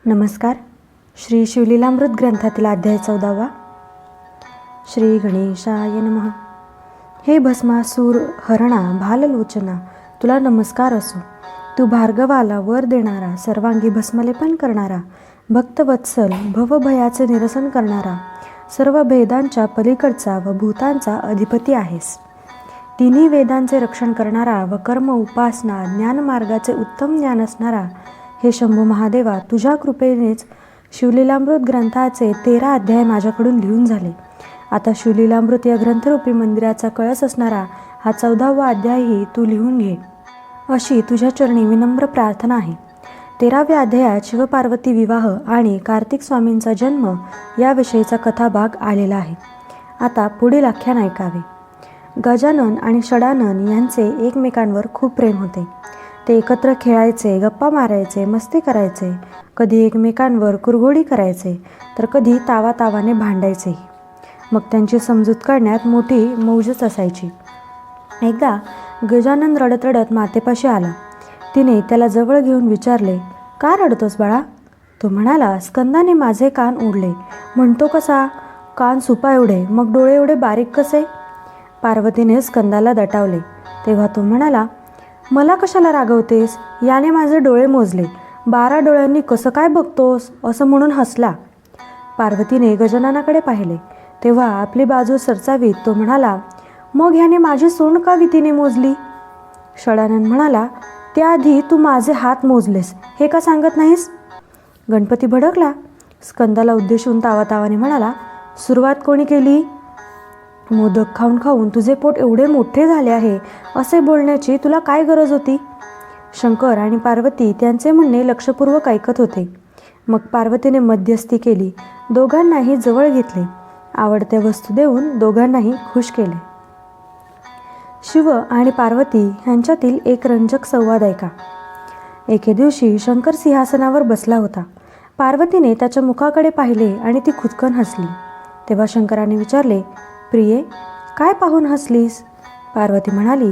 नमस्कार. श्री शिवलीलामृत ग्रंथातील अध्याय 14. श्री गणेशाय नमः. हे भस्मासूर हरणा भाललोचना, तुला नमस्कार असो. तू भार्गवाला वर देणारा, सर्वांगी भस्मलेपन करणारा, भक्तवत्सल, भवभयाचे निरसन करणारा, सर्व भेदांच्या पलीकडचा व भूतांचा अधिपती आहेस. तिन्ही वेदांचे रक्षण करणारा व कर्म उपासना ज्ञानमार्गाचे उत्तम ज्ञान असणारा हे शंभू महादेवा, तुझ्या कृपेनेच शिवलीलामृत ग्रंथाचे 13 अध्याय माझ्याकडून लिहून झाले. आता शिवलीलामृत या ग्रंथरूपी मंदिराचा कळस असणारा हा 14वा अध्यायही तू लिहून घे, अशी तुझ्या चरणी विनम्र प्रार्थना आहे. 13व्या अध्यायात शिवपार्वती विवाह आणि कार्तिक स्वामींचा जन्म याविषयीचा कथाभाग आलेला आहे. आता पुढील आख्यान ऐकावे. गजानन आणि षडानन यांचे एकमेकांवर खूप प्रेम होते. ते एकत्र खेळायचे, गप्पा मारायचे, मस्ती करायचे, कधी एकमेकांवर कुरघोडी करायचे तर कधी तावातावाने भांडायचेही. मग त्यांची समजूत काढण्यात मोठी मौजच असायची. एकदा गजानन रडत रडत मातेपाशी आला. तिने त्याला जवळ घेऊन विचारले, का रडतोस बाळा? तो म्हणाला, स्कंदाने माझे कान ओढले. म्हणतो कसा? कान सुपा एवढे, मग डोळे एवढे बारीक कसे? पार्वतीने स्कंदाला दटावले. तेव्हा तो म्हणाला, मला कशाला रागवतेस? याने माझे डोळे मोजले, 12 डोळ्यांनी कसं काय बघतोस? असं म्हणून हसला. पार्वतीने गजाननाकडे पाहिले. तेव्हा आपली बाजू सरसावीत तो म्हणाला, मग ह्याने माझी सोंड का भीतीने मोजली? षडानन म्हणाला, त्याआधी तू माझे हात मोजलेस, हे का सांगत नाहीस? गणपती भडकला. स्कंदाला उद्देशून तावातावाने म्हणाला, सुरुवात कोणी केली? मोदक खाऊन खाऊन तुझे पोट एवढे मोठे झाले आहे, असे बोलण्याची तुला काय गरज होती? शंकर आणि पार्वती त्यांचे म्हणणे लक्षपूर्वक ऐकत होते. मग पार्वतीने मध्यस्थी केली. दोघांनाही जवळ घेतले. आवडत्या वस्तू देऊन दोघांनाही खुश केले. शिव आणि पार्वती यांच्यातील एक रंजक संवाद ऐका. एके दिवशी शंकर सिंहासनावर बसला होता. पार्वतीने त्याच्या मुखाकडे पाहिले आणि ती खुदकन हसली. तेव्हा शंकराने विचारले, प्रिये, काय पाहून हसलीस? पार्वती म्हणाली,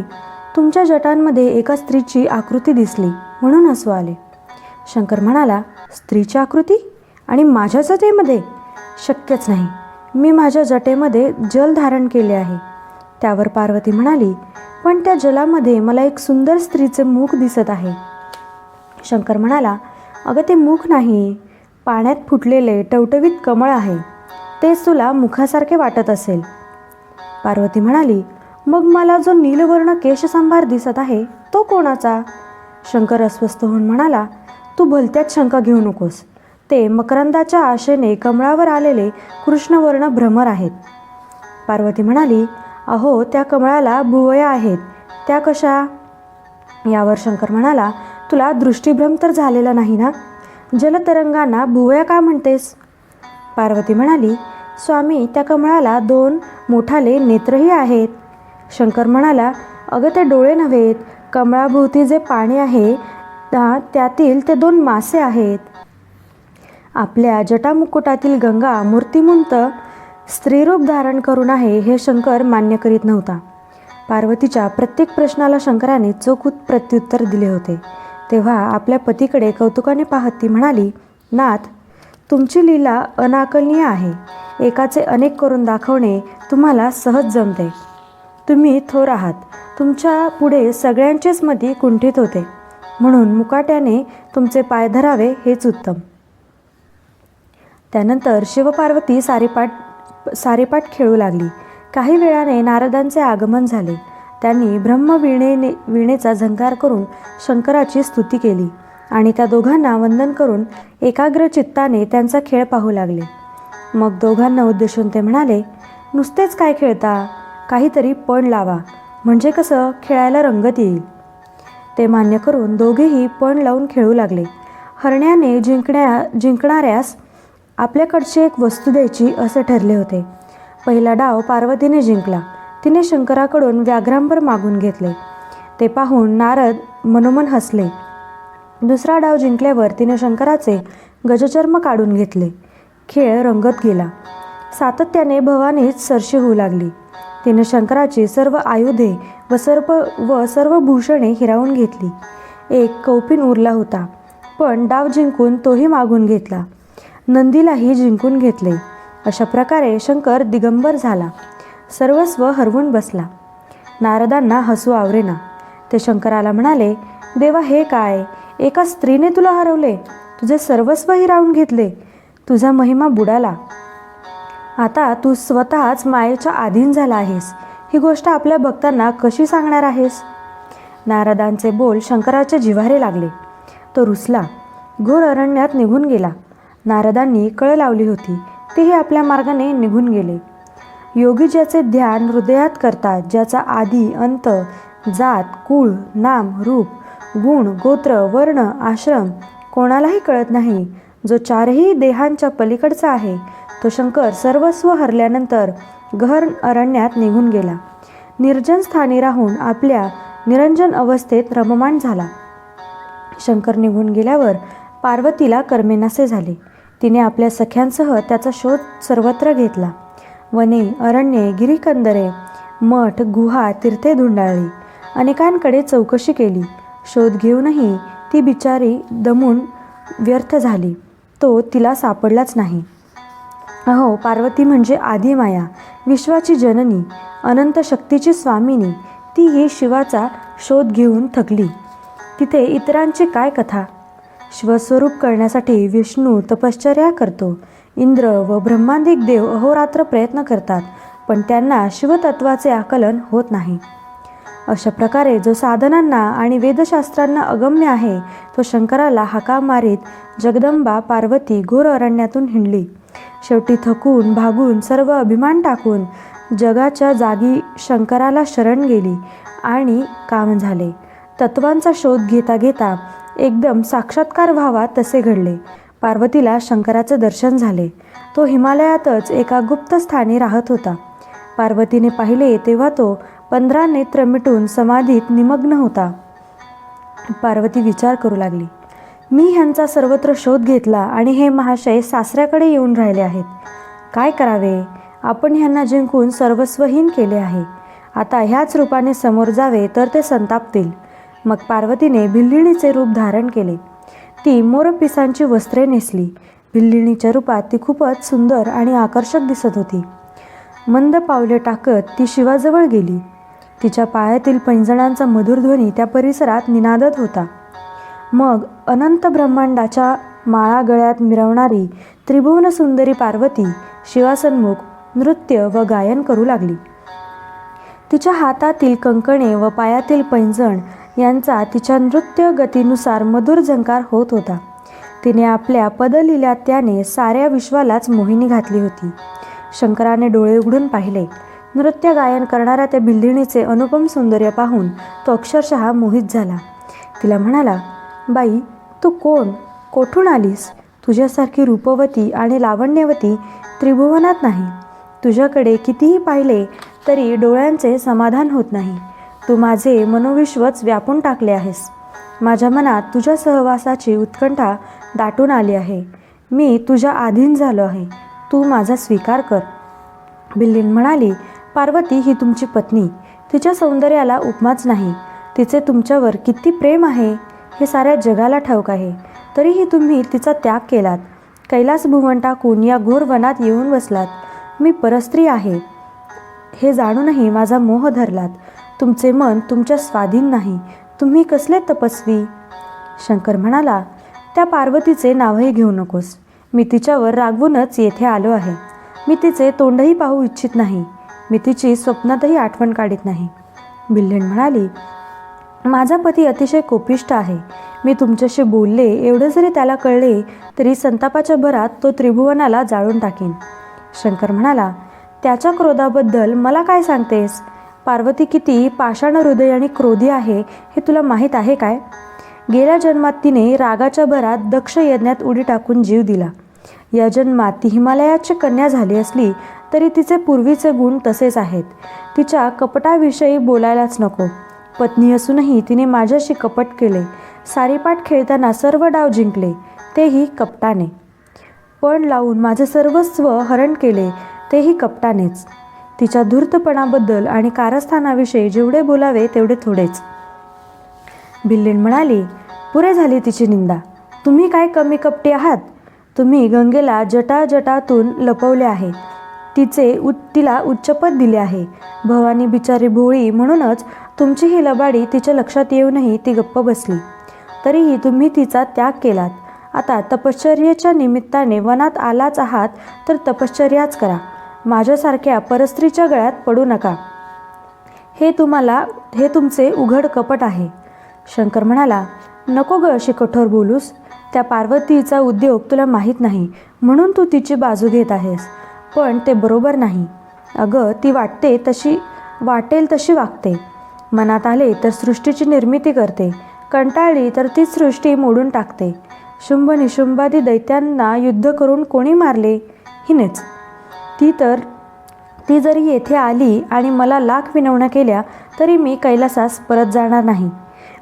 तुमच्या जटांमध्ये एका स्त्रीची आकृती दिसली म्हणून हसू आले. शंकर म्हणाला, स्त्रीची आकृती? आणि माझ्या जटेमध्ये? शक्यच नाही. मी माझ्या जटेमध्ये जल धारण केले आहे. त्यावर पार्वती म्हणाली, पण त्या जलामध्ये मला एक सुंदर स्त्रीचे मुख दिसत आहे. शंकर म्हणाला, अगं ते मुख नाही, पाण्यात फुटलेले टवटवीत कमळ आहे. तेच तुला मुखासारखे वाटत असेल. पार्वती म्हणाली, मग मला जो नीलवर्ण केशसंभार दिसत आहे तो कोणाचा? शंकर अस्वस्थ होऊन म्हणाला, तू भलत्यात शंका घेऊ नकोस. ते मकरंदाच्या आशेने कमळावर आलेले कृष्णवर्ण भ्रमर आहेत. पार्वती म्हणाली, अहो, त्या कमळाला भुवया आहेत, त्या कशा? यावर शंकर म्हणाला, तुला दृष्टीभ्रम तर झालेला नाही ना? जलतरंगांना भुवया का म्हणतेस? पार्वती म्हणाली, स्वामी, त्या कमळाला 2 मोठाले नेत्रही आहेत. शंकर म्हणाला, अगं ते डोळे नव्हेत, कमळाभोवती जे पाणी आहे त्यातील ते 2 मासे आहेत. आपल्या जटामुकुटातील गंगा मूर्तिमंत स्त्रीरूप धारण करून आहे हे शंकर मान्य करीत नव्हता. पार्वतीच्या प्रत्येक प्रश्नाला शंकराने चोखूत प्रत्युत्तर दिले होते. तेव्हा आपल्या पतीकडे कौतुकाने पाहत ती म्हणाली, नाथ, तुमची लीला अनाकलनीय आहे. एकाचे अनेक करून दाखवणे तुम्हाला सहज जमते. तुम्ही थोर आहात. तुमच्या पुढे सगळ्यांचेच मती कुंठित होते, म्हणून मुकाट्याने तुमचे पाय धरावे हेच उत्तम. त्यानंतर शिवपार्वती सारीपाट खेळू लागली. काही वेळाने नारदांचे आगमन झाले. त्यांनी ब्रह्मवीणेचा झंकार करून शंकराची स्तुती केली आणि त्या दोघांना वंदन करून एकाग्र चित्ताने त्यांचा खेळ पाहू लागले. मग दोघांना उद्देशून ते म्हणाले, नुसतेच काय खेळता? काहीतरी पण लावा, म्हणजे कसं खेळायला रंगत येईल. ते मान्य करून दोघेही पण लावून खेळू लागले. हरण्याने जिंकणाऱ्यास आपल्याकडची एक वस्तू द्यायची असे ठरले होते. पहिला डाव पार्वतीने जिंकला. तिने शंकराकडून व्याघ्रांबर मागून घेतले. ते पाहून नारद मनोमन हसले. दुसरा डाव जिंकल्यावर तिने शंकराचे गजचर्म काढून घेतले. खेळ रंगत गेला. सातत्याने भवानीच सरशी होऊ लागली. तिने शंकराची सर्व आयुधे व सर्व भूषणे हिरावून घेतली. एक कौपिन उरला होता. पण डाव जिंकून तोही मागून घेतला. नंदीलाही जिंकून घेतले. अशा प्रकारे शंकर दिगंबर झाला, सर्वस्व हरवून बसला. नारदांना हसू आवरेना. ते शंकराला म्हणाले, देवा हे काय, एका स्त्रीने तुला हरवले, तुझे सर्वस्व हिरावून घेतले, तुझा महिमा बुडाला. आता तू स्वतःच मायेच्या अधीन झाला आहेस. ही गोष्ट आपल्या भक्तांना कशी सांगणार आहेस? नारदांचे बोल शंकराच्या जिव्हारी लागले. तो रुसला, घोर अरण्यात निघून गेला. नारदांनी कळ लावली होती, तेही आपल्या मार्गाने निघून गेले. योगी ज्याचे ध्यान हृदयात करतात, ज्याचा आदी अंत, जात, कुळ, नाम, रूप, गुण, गोत्र, वर्ण, आश्रम कोणालाही कळत नाही, जो चारही देहांच्या पलीकडचा आहे, तो शंकर सर्वस्व हरल्यानंतर गहन अरण्यात निघून गेला. निर्जन स्थानी राहून आपल्या निरंजन अवस्थेत रममाण झाला. शंकर निघून गेल्यावर पार्वतीला करमेनासे झाले. तिने आपल्या सख्यांसह त्याचा शोध सर्वत्र घेतला. वने, अरण्ये, गिरीकंदरे, मठ, गुहा, तीर्थे धुंडाळली. अनेकांकडे चौकशी केली. शोध घेऊनही ती बिचारी दमून व्यर्थ झाली. तो तिला सापडलाच नाही. अहो, पार्वती म्हणजे आदिमाया, विश्वाची जननी, अनंत शक्तीची स्वामिनी. तीही शिवाचा शोध घेऊन थकली. तिथे इतरांची काय कथा? शिवस्वरूप करण्यासाठी विष्णू तपश्चर्या करतो. इंद्र व ब्रह्मांदिक देव अहोरात्र प्रयत्न करतात, पण त्यांना शिवतत्वाचे आकलन होत नाही. अशा प्रकारे जो साधनांना आणि वेदशास्त्रांना अगम्य आहे, तो शंकराला हाका मारीत जगदंबा पार्वती घोर अरण्यातून हिंडली. शेवटी थकून भागून सर्व अभिमान टाकून जगाच्या जागी शंकराला शरण गेली आणि काम झाले. तत्वांचा शोध घेता घेता एकदम साक्षात्कार व्हावा तसे घडले. पार्वतीला शंकराचे दर्शन झाले. तो हिमालयातच एका गुप्त स्थानी राहत होता. पार्वतीने पाहिले तेव्हा तो 15 नेत्र मिटून समाधीत निमग्न होता. पार्वती विचार करू लागली, मी ह्यांचा सर्वत्र शोध घेतला आणि हे महाशय सासऱ्याकडे येऊन राहिले आहेत. काय करावे? आपण ह्यांना जिंकून सर्वस्वहीन केले आहे. आता ह्याच रूपाने समोर जावे तर ते संतापतील. मग पार्वतीने भिल्लिणीचे रूप धारण केले. ती मोरपिसांची वस्त्रे नेसली. भिल्लिणीच्या रूपात ती खूपच सुंदर आणि आकर्षक दिसत होती. मंद पावले टाकत ती शिवाजवळ गेली. तिच्या पायातील पैंजणांचा मधुर ध्वनी त्या परिसरात निनादत होता. मग अनंत ब्रह्मांडाच्या माळा गळ्यात मिरवणारी त्रिभुवन सुंदरी पार्वती शिवासन्मुख नृत्य व गायन करू लागली. तिच्या हातातील कंकणे व पायातील पैंजण यांचा तिच्या नृत्य गतीनुसार मधुर झंकार होत होता. तिने आपल्या पदलील्यात त्याने साऱ्या विश्वालाच मोहिनी घातली होती. शंकराने डोळे उघडून पाहिले. नृत्य गायन करणाऱ्या त्या भिल्लिणीचे अनुपम सौंदर्य पाहून तो अक्षरशः मोहित झाला. तिला म्हणाला, बाई, तू कोण? कोठून आलीस? तुझ्यासारखी रूपवती आणि लावण्यवती त्रिभुवनात नाही. तुझ्याकडे कितीही पाहिले तरी डोळ्यांचे समाधान होत नाही. तू माझे मनोविश्वच व्यापून टाकले आहेस. माझ्या मनात तुझ्या सहवासाची उत्कंठा दाटून आली आहे. मी तुझ्या अधीन झालो आहे. तू माझा स्वीकार कर. भिल्लीण म्हणाली, पार्वती ही तुमची पत्नी. तिच्या सौंदर्याला उपमाच नाही. तिचे तुमच्यावर किती प्रेम आहे हे साऱ्या जगाला ठाऊक आहे. तरीही तुम्ही तिचा त्याग केलात. कैलास भुवन टाकून या घोर वनात येऊन बसलात. मी परस्त्री आहे हे जाणूनही माझा मोह धरलात. तुमचे मन तुमच्या स्वाधीन नाही. तुम्ही कसले तपस्वी? शंकर म्हणाला, त्या पार्वतीचे नावही घेऊ नकोस. मी तिच्यावर रागवूनच येथे आलो आहे. मी तिचे तोंडही पाहू इच्छित नाही. मी तिची स्वप्नातही आठवण काढत नाही. भिल्लीण म्हणाली, माझा पती अतिशय कोपिष्ट आहे. मी तुमच्याशी बोलले एवढं जरी त्याला कळले तरी संतापाच्या भरात तो त्रिभुवनाला जाळून टाकीन. शंकर म्हणाला, त्याच्या क्रोधाबद्दल मला काय सांगतेस? पार्वती किती पाषाण हृदय आणि क्रोधी आहे हे तुला माहीत आहे काय? गेल्या जन्मात तिने रागाच्या भरात दक्ष यज्ञात उडी टाकून जीव दिला. या जन्मात ती हिमालयाची कन्या झाली असली तरी तिचे पूर्वीचे गुण तसेच आहेत. तिच्या कपटाविषयी बोलायलाच नको. पत्नी असूनही तिने माझ्याशी कपट केले. सारीपाट खेळताना सर्व डाव जिंकले, तेही कपटाने. पण लावून माझे सर्वस्व हरण केले, तेही कपटानेच. तिच्या धूर्तपणाबद्दल आणि कारस्थानाविषयी जेवढे बोलावे तेवढे थोडेच. भिल्लीण म्हणाली, पुरे झाली तिची निंदा. तुम्ही काय कमी कपटी आहात? तुम्ही गंगेला जटाजटातून लपवले आहे. तिला उच्चपद दिले आहे. भवानी बिचारी भोळी, म्हणूनच तुमची ही लबाडी तिच्या लक्षात येऊनही ती गप्प बसली. तरीही तुम्ही तिचा त्याग केलात. आता तपश्चर्येच्या निमित्ताने वनात आलाच आहात तर तपश्चर्याच करा. माझ्यासारख्या परस्त्रीच्या गळ्यात पडू नका. हे तुमचे उघड कपट आहे. शंकर म्हणाला, नको ग अशी कठोर बोलूस. त्या पार्वतीचा उद्योग तुला माहीत नाही म्हणून तू तिची बाजू घेत आहेस. पण ते बरोबर नाही. अगं, ती वाटेल तशी वागते. मनात आले तर सृष्टीची निर्मिती करते. कंटाळली तर ती सृष्टी मोडून टाकते. शुंभ निशुंभादी दैत्यांना युद्ध करून कोणी मारले? हिनेच. ती जरी येथे आली आणि मला लाख विनवण्या केल्या तरी मी कैलासास परत जाणार नाही.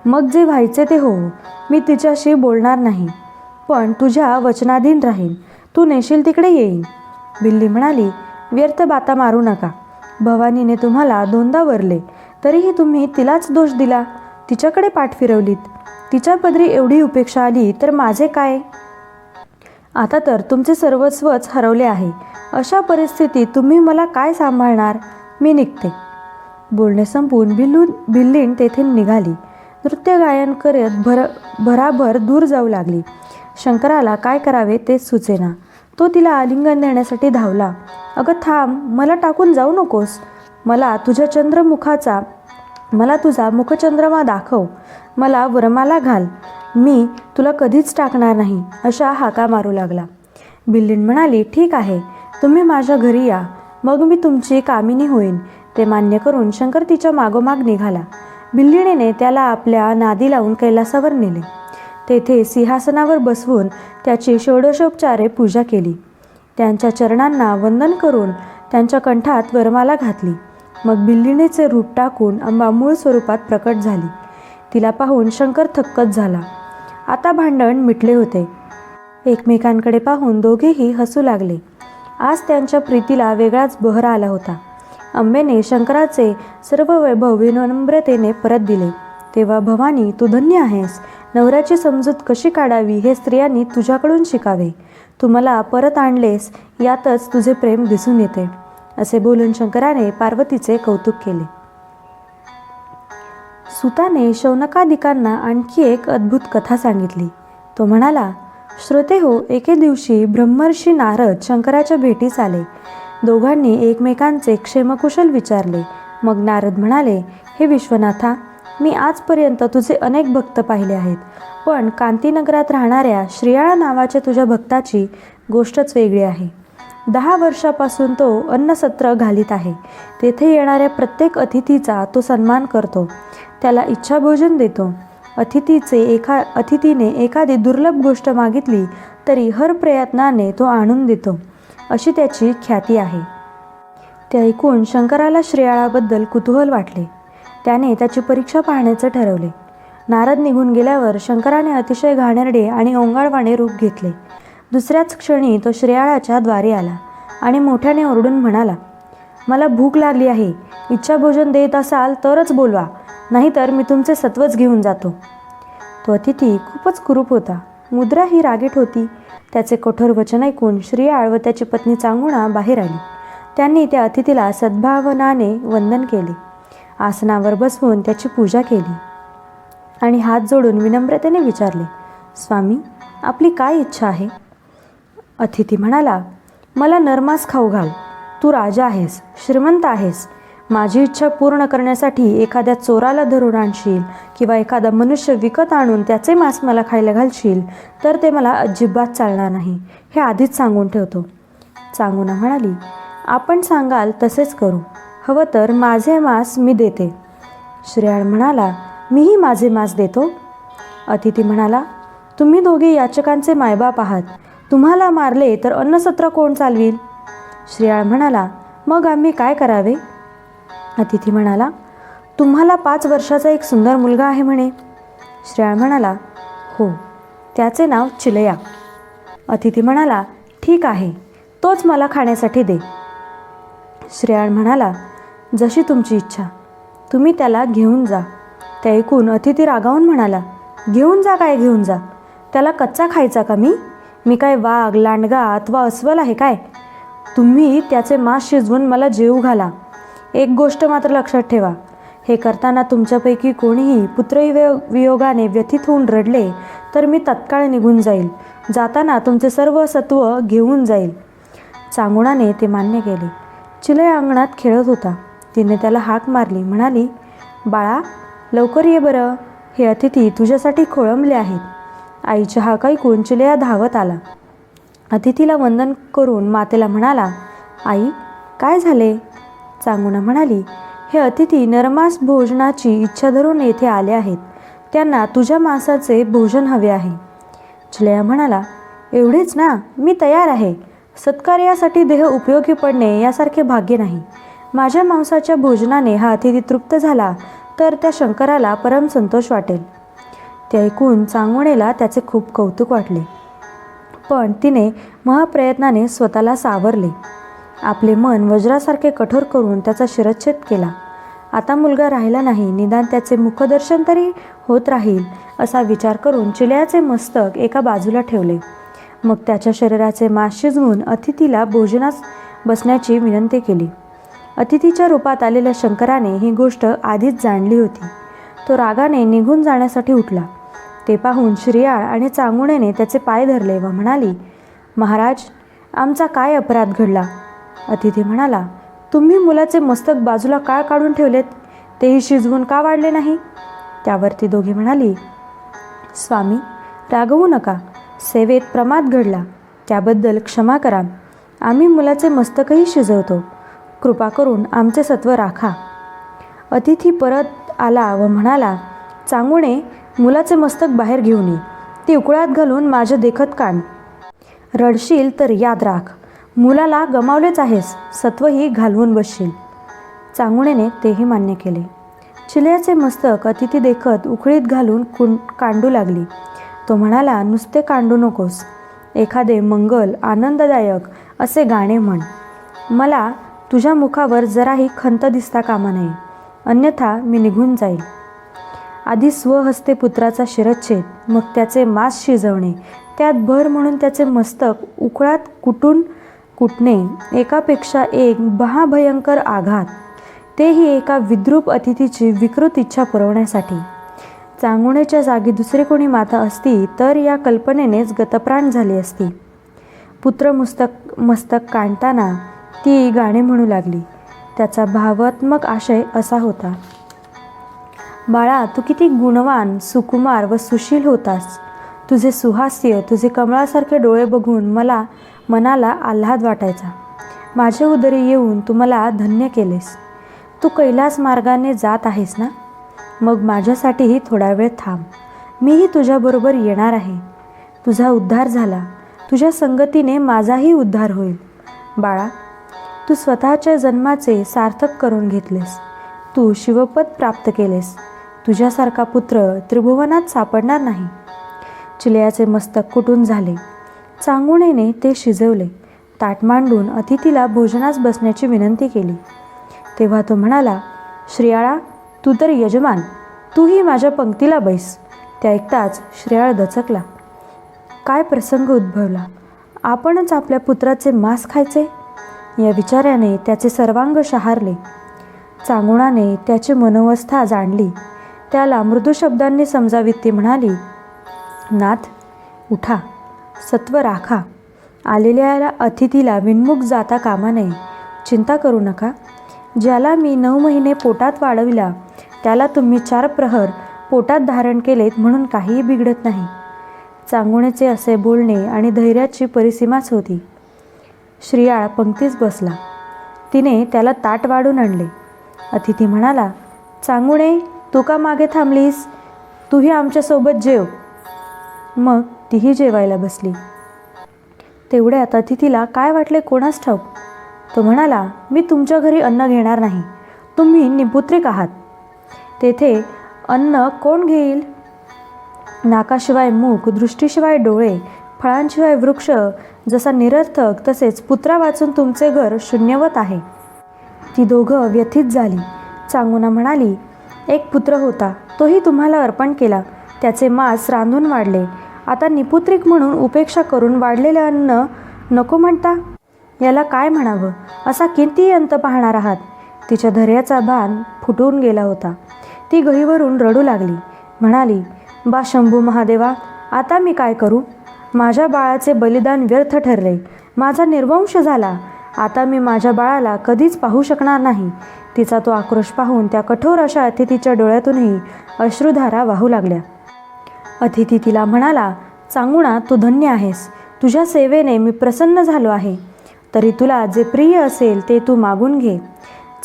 मग जे व्हायचे ते हो. मी तिच्याशी बोलणार नाही, पण तुझ्या वचनाधीन राहीन. तू नेशील तिकडे येईन. बिल्ली म्हणाली, व्यर्थ बाता मारू नका. भवानीने तुम्हाला दोनदा वरले तरीही तुम्ही तिलाच दोष दिला. तिच्याकडे पाठ फिरवलीत. तिच्या पदरी एवढी उपेक्षा आली तर माझे काय? आता तर तुमचे सर्वस्वच हरवले आहे. अशा परिस्थितीत तुम्ही मला काय सांभाळणार? मी निघते. बोलणे संपवून बिल्लीण तेथून निघाली. नृत्य गायन करत भराभर दूर जाऊ लागली. शंकराला काय करावे तेच सुचेना. तो तिला आलिंगन देण्यासाठी धावला. अगं थांब, मला टाकून जाऊ नकोस. मला तुझा मुखचंद्रमा दाखव. मला वरमाला घाल. मी तुला कधीच टाकणार नाही. अशा हाका मारू लागला. बिल्लीण म्हणाली, ठीक आहे, तुम्ही माझ्या घरी या, मग मी तुमची कामिनी होईन. ते मान्य करून शंकर तिच्या मागोमाग निघाला. बिल्लिणीने त्याला आपल्या नादी लावून कैलासावर नेले. तेथे सिंहासनावर बसवून त्याची षोडशोपचारे पूजा केली. त्यांच्या चरणांना वंदन करून त्यांच्या कंठात वरमाला घातली. मग बिल्लिणीचे रूप टाकून अंबा मूळ स्वरूपात प्रकट झाली. तिला पाहून शंकर थक्कच झाला. आता भांडण मिटले होते. एकमेकांकडे पाहून दोघेही हसू लागले. आज त्यांच्या प्रीतीला वेगळाच बहर आला होता. अंबेने शंकराचे सर्व वैभव विनम्रतेने परत दिले. तेव्हा भवानी, तू धन्य आहेस. नवऱ्याची समजूत कशी काढावी हे स्त्रियांनी तुझ्याकडून शिकावे. तू मला परत आणलेस यातच तुझे प्रेम दिसून येते. असे बोलून शंकराने पार्वतीचे कौतुक केले. सुताने शौनकादिकांना आणखी एक अद्भुत कथा सांगितली. तो म्हणाला, श्रोते हो, एके दिवशी ब्रह्मर्षी नारद शंकराच्या भेटीस आले. दोघांनी एकमेकांचे क्षेमकुशल विचारले. मग नारद म्हणाले, हे विश्वनाथा, मी आजपर्यंत तुझे अनेक भक्त पाहिले आहेत, पण कांतीनगरात राहणाऱ्या श्रियाळा नावाच्या तुझ्या भक्ताची गोष्टच वेगळी आहे. 10 वर्षापासून तो अन्नसत्र घालीत आहे. तेथे येणाऱ्या प्रत्येक अतिथीचा तो सन्मान करतो. त्याला इच्छाभोजन देतो. अतिथीने एखादी दुर्लभ गोष्ट मागितली तरी हर प्रयत्नाने तो आणून देतो, अशी त्याची ख्याती आहे. ते ऐकून शंकराला श्रेयाळाबद्दल कुतूहल वाटले. त्याने त्याची परीक्षा पाहण्याचे ठरवले. नारद निघून गेल्यावर शंकराने अतिशय घाणेरडे आणि ओंगाळवाणे रूप घेतले. दुसऱ्याच क्षणी तो श्रेयाळाच्या द्वारी आला आणि मोठ्याने ओरडून म्हणाला, मला भूक लागली आहे. इच्छाभोजन देत असाल तरच बोलवा, नाहीतर मी तुमचे सत्वच घेऊन जातो. तो अतिथी खूपच कुरूप होता. मुद्रा ही रागीट होती. त्याचे कठोर वचन ऐकून श्रेयाळ व त्याची पत्नी चांगुणा बाहेर आली. त्यांनी त्या अतिथीला सद्भावनाने वंदन केले. आसनावर बसवून त्याची पूजा केली आणि हात जोडून विनम्रतेने विचारले, स्वामी, आपली काय इच्छा आहे? अतिथी म्हणाला, मला नरमास खाऊ घाल. तू राजा आहेस, श्रीमंत आहेस. माझी इच्छा पूर्ण करण्यासाठी एखाद्या चोराला धरून आणशील किंवा एखादा मनुष्य विकत आणून त्याचे मांस मला खायला घालशील तर ते मला अजिबात चालणार नाही, हे आधीच सांगून ठेवतो. चांगुणा म्हणाली, आपण सांगाल तसेच करू. हवं तर माझे मांस मी देते. श्रेयाळ म्हणाला, मीही माझे मांस देतो. अतिथी म्हणाला, तुम्ही दोघे याचकांचे मायबाप आहात. तुम्हाला मारले तर अन्नसत्र कोण चालवील? श्रेयाळ म्हणाला, मग आम्ही काय करावे? अतिथी म्हणाला, तुम्हाला 5 वर्षाचा एक सुंदर मुलगा आहे म्हणे. श्रेयाळ म्हणाला, हो, त्याचे नाव चिलया. अतिथी म्हणाला, ठीक आहे, तोच मला खाण्यासाठी दे. श्रेयाळ म्हणाला, जशी तुमची इच्छा, तुम्ही त्याला घेऊन जा. ते ऐकून अतिथी रागावून म्हणाला, घेऊन जा काय घेऊन जा? त्याला कच्चा खायचा का मी? मी काय वाघ, लांडगा अथवा अस्वल आहे काय? तुम्ही त्याचे मांस शिजवून मला जेवू घाला. एक गोष्ट मात्र लक्षात ठेवा, हे करताना तुमच्यापैकी कोणीही पुत्रवियोगाने व्यथित होऊन रडले तर मी तत्काळ निघून जाईल. जाताना तुमचे सर्व सत्व घेऊन जाईल. चांगुणाने ते मान्य केले. चिलय अंगणात खेळत होता. तिने त्याला हाक मारली. म्हणाली, बाळा, लवकर ये बरं. हे अतिथी तुझ्यासाठी खोळंबले आहेत. आईच्या हाक ऐकून चिलया धावत आला. अतिथीला वंदन करून मातेला म्हणाला, आई, काय झाले? चांगुणा म्हणाली, हे अतिथी नरमास भोजनाची इच्छा धरून येथे आले आहेत. त्यांना तुझ्या मांसाचे भोजन हवे आहे. चिलया म्हणाला, एवढेच ना, मी तयार आहे. सत्कार्यासाठी देह उपयोगी पडणे यासारखे भाग्य नाही. माझ्या मांसाच्या भोजनाने हा अतिथी तृप्त झाला तर त्या शंकराला परम संतोष वाटेल. ते ऐकून चांगुणेला त्याचे खूप कौतुक वाटले. पण तिने महाप्रयत्नाने स्वतःला सावरले. आपले मन वज्रासारखे कठोर करून त्याचा शिरच्छेद केला. आता मुलगा राहिला नाही, निदान त्याचे मुखदर्शन तरी होत राहील असा विचार करून चिलयाचे मस्तक एका बाजूला ठेवले. मग त्याच्या शरीराचे मांस शिजवून अतिथीला भोजनास बसण्याची विनंती केली. अतिथीच्या रूपात आलेल्या शंकराने ही गोष्ट आधीच जाणली होती. तो रागाने निघून जाण्यासाठी उठला. ते पाहून श्रीयाळ आणि चांगुणेने त्याचे पाय धरले व म्हणाली, महाराज, आमचा काय अपराध घडला? अतिथी म्हणाला, तुम्ही मुलाचे मस्तक बाजूला का काढून ठेवलेत? तेही शिजवून का वाढले नाही? त्यावर ती दोघे म्हणाली, स्वामी, रागवू नका. सेवेत प्रमाद घडला, त्याबद्दल क्षमा करा. आम्ही मुलाचे मस्तकही शिजवतो. कृपा करून आमचे सत्व राखा. अतिथी परत आला व म्हणाला, चांगुणे, मुलाचे मस्तक बाहेर घेऊन ये. ते उकळ्यात घालून माझ्या देखत काढ. रडशील तर याद राख, मुलाला गमावलेच आहेस, सत्वही घालवून बसशील. चांगुणेने तेही मान्य केले. चिलयाचे मस्तक अतिथी देखत उकळीत घालून कांडू लागली. तो म्हणाला, नुसते कांडू नकोस, एखादे मंगल आनंददायक असे गाणे म्हण. मला तुझ्या मुखावर जराही खंत दिसता कामा नये, अन्यथा मी निघून जाईल. आधी स्वहस्ते पुत्राचा शिरच्छेद, मग त्याचे मांस शिजवणे, त्यात भर म्हणून त्याचे मस्तक उकळात कुटणे, एकापेक्षा एक महाभयंकर आघात, तेही एका विद्रूप अतिथीची विकृत इच्छा पुरवण्यासाठी. चांगुणेच्या जागी दुसरी कोणी माता असती तर या कल्पनेनेच गतप्राण झाली असती. पुत्र मस्तक काढताना ती गाणे म्हणू लागली. त्याचा भावात्मक आशय असा होता, बाळा, तू किती गुणवान, सुकुमार व सुशील होतास. तुझे सुहास्य, तुझे कमळासारखे डोळे बघून मनाला आल्हाद वाटायचा. माझ्या उदरी येऊन तू मला धन्य केलेस. तू कैलास मार्गाने जात आहेस ना? मग माझ्यासाठीही थोडा वेळ थांब. मीही तुझ्याबरोबर येणार आहे. तुझा उद्धार झाला, तुझ्या संगतीने माझाही उद्धार होईल. बाळा, तू स्वतःच्या जन्माचे सार्थक करून घेतलेस. तू शिवपद प्राप्त केलेस. तुझ्यासारखा पुत्र त्रिभुवनात सापडणार नाही. चिलयाचे मस्तक कुटून झाले. चांगुणेने ते शिजवले. ताट मांडून अतिथीला भोजनास बसण्याची विनंती केली. तेव्हा तो म्हणाला, श्रीयाळा, तू तर यजमान, तूही माझ्या पंक्तीला बैस. ते ऐकताच श्रीयाळ दचकला. काय प्रसंग उद्भवला? आपणच आपल्या पुत्राचे मांस खायचे? या विचाराने त्याचे सर्वांग शहारले. चांगुणाने त्याची मनोवस्था जाणली. त्याला मृदू शब्दांनी समजावीत ती म्हणाली, नाथ, उठा, सत्व राखा. आलेल्या अतिथीला विनमुख जाता कामा नये. चिंता करू नका. ज्याला मी 9 महिने पोटात वाढविला त्याला तुम्ही 4 प्रहर पोटात धारण केलेत म्हणून काहीही बिघडत नाही. चांगुणेचे असे बोलणे आणि धैर्याची परिसीमाच होती. श्रीयाळ पंक्तीस बसला. तिने त्याला ताट वाढून आणले. अतिथी म्हणाला, चांगुणे, तू का मागे थांबलीस? तूही आमच्यासोबत जेव. मग तीही जेवायला बसली. तेवढ्यात अतिथीला काय वाटले कोणास ठाऊक. तो म्हणाला, मी तुमच्या घरी अन्न घेणार नाही. तुम्ही निपुत्रिक आहात. तेथे अन्न कोण घेईल? नाकाशिवाय मुख, दृष्टीशिवाय डोळे, फळांशिवाय वृक्ष जसा निरर्थक, तसेच पुत्रा वाचून तुमचे घर शून्यवत आहे. ती दोघं व्यथित झाली. चांगुणा म्हणाली, एक पुत्र होता, तोही तुम्हाला अर्पण केला. त्याचे मांस रांधून वाढले आता निपुत्रिक म्हणून उपेक्षा करून वाढलेले अन्न नको म्हणता? याला काय म्हणावं? असा किती अंत पाहणार आहात? तिच्या धैर्याचा बाण फुटून गेला होता. ती गहिवरून रडू लागली. म्हणाली, बा शंभू महादेवा, आता मी काय करू? माझ्या बाळाचे बलिदान व्यर्थ ठरले. माझा निर्वंश झाला. आता मी माझ्या बाळाला कधीच पाहू शकणार नाही. तिचा तो आक्रोश पाहून त्या कठोर अशा अतिथीच्या डोळ्यातूनही अश्रुधारा वाहू लागल्या. अतिथी तिला म्हणाला, चांगुणा, तू धन्य आहेस. तुझ्या सेवेने मी प्रसन्न झालो आहे. तरी तुला जे प्रिय असेल ते तू मागून घे.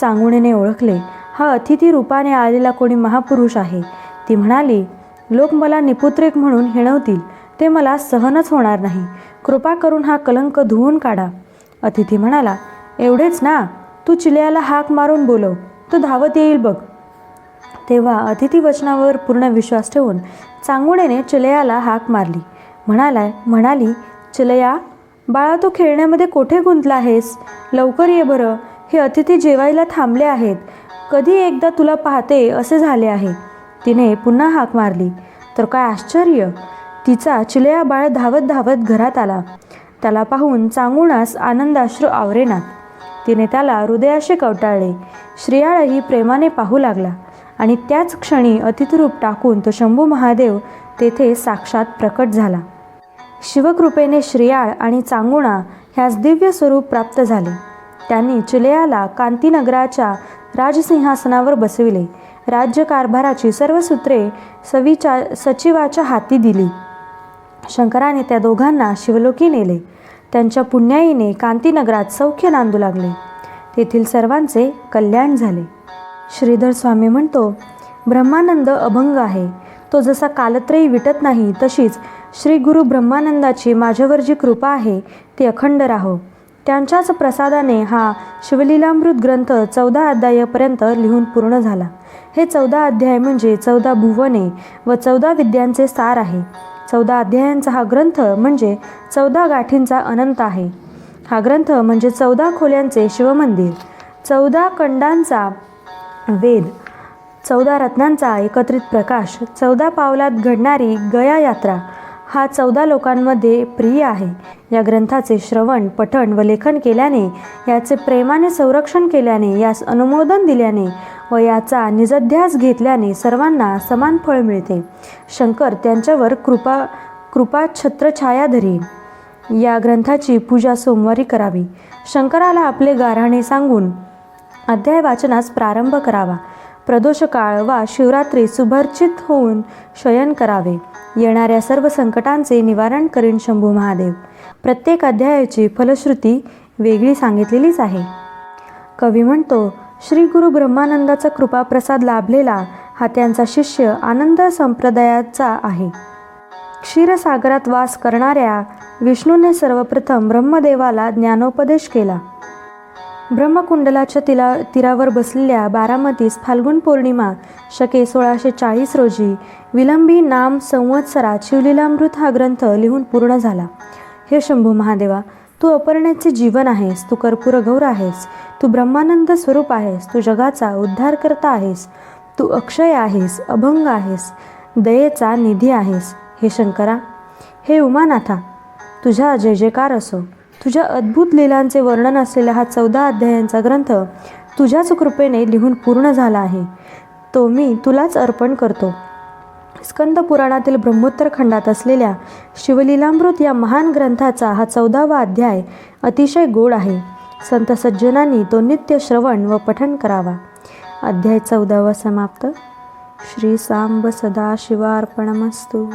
चांगुणेने ओळखले, हा अतिथी रूपाने आलेला कोणी महापुरुष आहे. ती म्हणाली, लोक मला निपुत्रिक म्हणून हिणवतील, ते मला सहनच होणार नाही. कृपा करून हा कलंक धुवून काढा. अतिथी म्हणाला, एवढेच ना? तू चिलयाला हाक मारून बोलव, तो धावत येईल बघ. तेव्हा अतिथी वचनावर पूर्ण विश्वास ठेवून चांगुणेने चिलयाला हाक मारली. म्हणाली, चिलया, बाळा, तू खेळण्यामध्ये कोठे गुंतला आहेस? लवकर ये बरं. हे अतिथी जेवायला थांबले आहेत. कधी एकदा तुला पाहते असे झाले आहे. तिने पुन्हा हाक मारली तर काय आश्चर्य! तिचा चिलया बाळ धावत धावत घरात आला. त्याला पाहून चांगुणास आनंदाश्रू आवरेना. तिने त्याला हृदयाशी कवटाळले. श्रीयाळही प्रेमाने पाहू लागला आणि त्याच क्षणी अतिथीरूप टाकून तो शंभू महादेव तेथे साक्षात प्रकट झाला. शिवकृपेने श्रीयाळ आणि चांगुणा ह्यास दिव्य स्वरूप प्राप्त झाले. त्यांनी चिलयाला कांतीनगराच्या राजसिंहासनावर बसविले. राज्यकारभाराची सर्व सूत्रे सचिवाच्या हाती दिली. शंकराने त्या दोघांना शिवलोकी नेले. त्यांच्या पुण्याईने कांतीनगरात सौख्य नांदू लागले. तेथील सर्वांचे कल्याण झाले. श्रीधर स्वामी म्हणतो, ब्रह्मानंद अभंग आहे. तो जसा कालत्रयी विटत नाही, तशीच श्री गुरु ब्रह्मानंदाची माझ्यावर जी कृपा आहे ती अखंड राहो. त्यांच्याच प्रसादाने हा शिवलीलामृत ग्रंथ 14 अध्यायापर्यंत लिहून पूर्ण झाला. हे 14 अध्याय म्हणजे 14 भुवने व 14 विद्यांचे सार आहे. 14 अध्यायांचा हा ग्रंथ म्हणजे 14 गाठींचा अनंत आहे. हा ग्रंथ म्हणजे 14 खोल्यांचे शिवमंदिर, 14 खंडांचा वेद, 14 रत्नांचा एकत्रित प्रकाश, 14 पावलात घडणारी गया यात्रा हा 14 लोकांमध्ये प्रिय आहे. या ग्रंथाचे श्रवण, पठण व लेखन केल्याने, याचे प्रेमाने संरक्षण केल्याने, यास अनुमोदन दिल्याने व याचा निजध्यास घेतल्याने सर्वांना समान फळ मिळते. शंकर त्यांच्यावर कृपा छत्रछाया धरी. या ग्रंथाची पूजा सोमवारी करावी. शंकराला आपले गाऱ्हाणे सांगून अध्याय वाचनास प्रारंभ करावा. प्रदोषकाळ वा शिवरात्री सुभर्चित होऊन शयन करावे. येणाऱ्या सर्व संकटांचे निवारण करीन शंभू महादेव. प्रत्येक अध्यायाची फलश्रुती वेगळी सांगितलेलीच आहे. कवी म्हणतो, श्री गुरु ब्रह्मानंदाचा कृपाप्रसाद लाभलेला हा त्यांचा शिष्य आनंद संप्रदायाचा आहे. क्षीरसागरात वास करणाऱ्या विष्णूने सर्वप्रथम ब्रह्मदेवाला ज्ञानोपदेश केला. ब्रह्मकुंडलाच्या तीरावर बसलेल्या बारामतीस फाल्गुन पौर्णिमा शके 1640 रोजी विलंबी नाम संवत्सरात शिवलीलामृत हा ग्रंथ लिहून पूर्ण झाला. हे शंभू महादेवा, तू अपर्णेचे जीवन आहेस. तू कर्पूर गौर आहेस. तू ब्रह्मानंद स्वरूप आहेस. तू जगाचा उद्धार करता आहेस. तू अक्षय आहेस, अभंग आहेस, दयेचा निधी आहेस. हे शंकरा, हे उमानाथा, तुझा जय जयकार असो. तुझ्या अद्भुत लीलांचे वर्णन असलेला हा 14 अध्यायांचा ग्रंथ तुझ्याच कृपेने लिहून पूर्ण झाला आहे. तो मी तुलाच अर्पण करतो. स्कंद पुराणातील ब्रह्मोत्तर खंडात असलेल्या शिवलीलामृत या महान ग्रंथाचा हा 14वा अध्याय अतिशय गोड आहे. संत सज्जनांनी तो नित्य श्रवण व पठण करावा. अध्याय 14वा समाप्त. श्री सांब सदाशिवार्पणमस्तु.